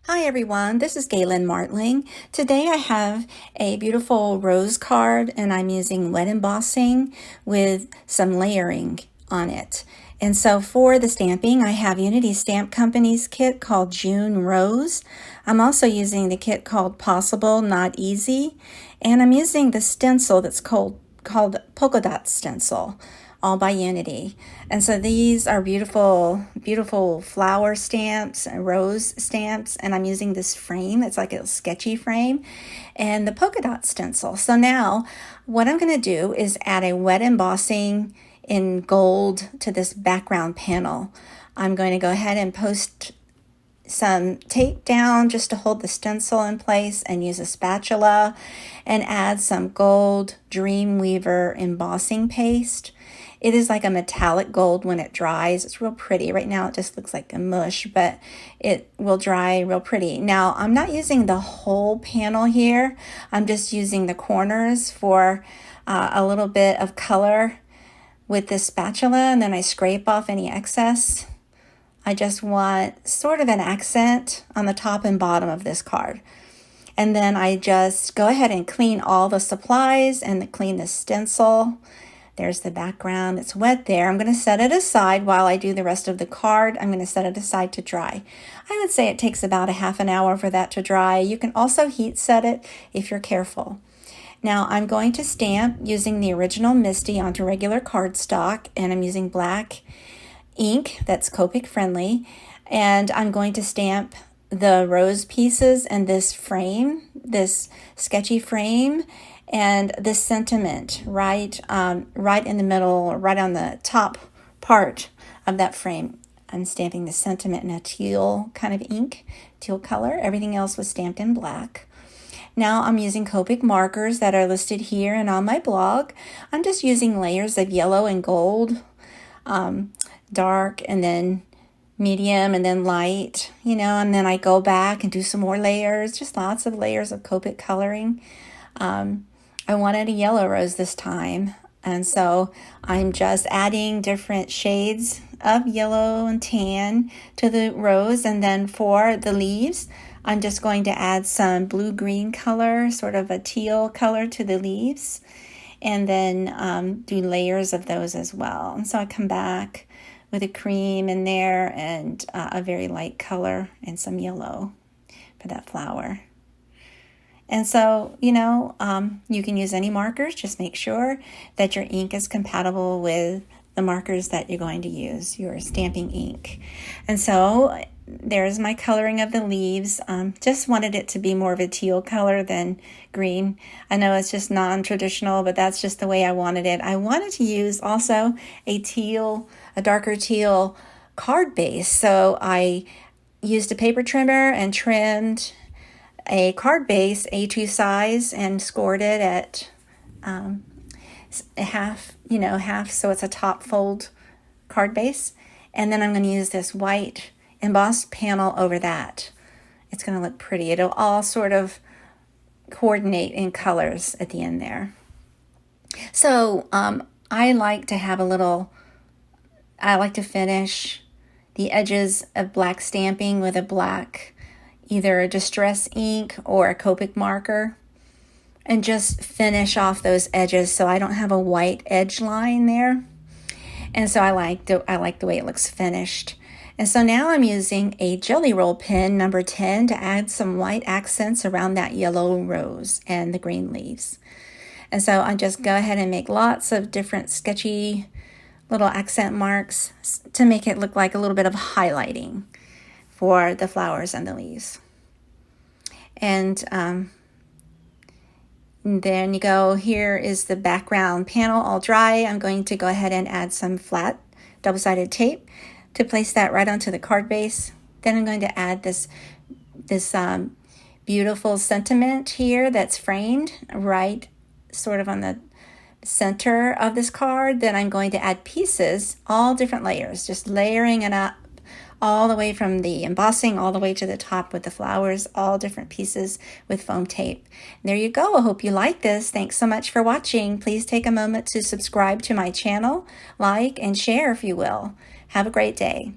Hi everyone, this is Galen Martling. Today I have a beautiful rose card and I'm using wet embossing with some layering on it. And so for the stamping, I have Unity Stamp Company's kit called June Rose. I'm also using the kit called Possible Not Easy, and I'm using the stencil that's called Polka Dot Stencil, all by Unity. And so these are beautiful, beautiful flower stamps and rose stamps. And I'm using this frame. It's like a sketchy frame and the polka dot stencil. So now what I'm going to do is add a wet embossing in gold to this background panel. I'm going to go ahead and post some tape down just to hold the stencil in place and use a spatula and add some gold Dreamweaver embossing paste. It is like a metallic gold when it dries. It's real pretty. Right now it just looks like a mush, but it will dry real pretty. Now I'm not using the whole panel here. I'm just using the corners for a little bit of color with this spatula, and then I scrape off any excess. I just want sort of an accent on the top and bottom of this card. And then I just go ahead and clean all the supplies and clean the stencil. There's the background. It's wet there. I'm going to set it aside while I do the rest of the card. I'm going to set it aside to dry. I would say it takes about a half an hour for that to dry. You can also heat set it if you're careful. Now I'm going to stamp using the original Misty onto regular cardstock, and I'm using black ink that's Copic friendly, and I'm going to stamp the rose pieces and this frame, this sketchy frame, and this sentiment right in the middle, right on the top part of that frame. I'm stamping the sentiment in a teal kind of ink, teal color. Everything else was stamped in black. Now I'm using Copic markers that are listed here and on my blog. I'm just using layers of yellow and gold, dark and then medium and then light, and then I go back and do some more layers, just lots of layers of Copic coloring. I wanted a yellow rose this time, and so I'm just adding different shades of yellow and tan to the rose. And then for the leaves, I'm just going to add some blue-green color, sort of a teal color to the leaves, and then do layers of those as well. And so I come back with a cream in there and a very light color and some yellow for that flower. And so, you can use any markers. Just make sure that your ink is compatible with the markers that you're going to use, your stamping ink. And so there's my coloring of the leaves. Just wanted it to be more of a teal color than green. I know it's just non-traditional, but that's just the way I wanted it. I wanted to use also a darker teal card base. So I used a paper trimmer and trimmed a card base A2 size and scored it at half, so it's a top fold card base. And then I'm going to use this white embossed panel over that. It's going to look pretty. It'll all sort of coordinate in colors at the end there. So I like to finish the edges of black stamping with a black, either a distress ink or a Copic marker, and just finish off those edges so I don't have a white edge line there. And so I like the way it looks finished. And so now I'm using a Jelly Roll pen number 10 to add some white accents around that yellow rose and the green leaves. And so I just go ahead and make lots of different sketchy little accent marks to make it look like a little bit of highlighting for the flowers and the leaves. And then you go, here is the background panel all dry. I'm going to go ahead and add some flat double-sided tape to place that right onto the card base. Then I'm going to add this beautiful sentiment here that's framed right sort of on the center of this card. Then I'm going to add pieces, all different layers, just layering it up all the way from the embossing all the way to the top with the flowers, all different pieces with foam tape. There you go. I hope you like this. Thanks so much for watching. Please take a moment to subscribe to my channel, like, and share if you will. Have a great day.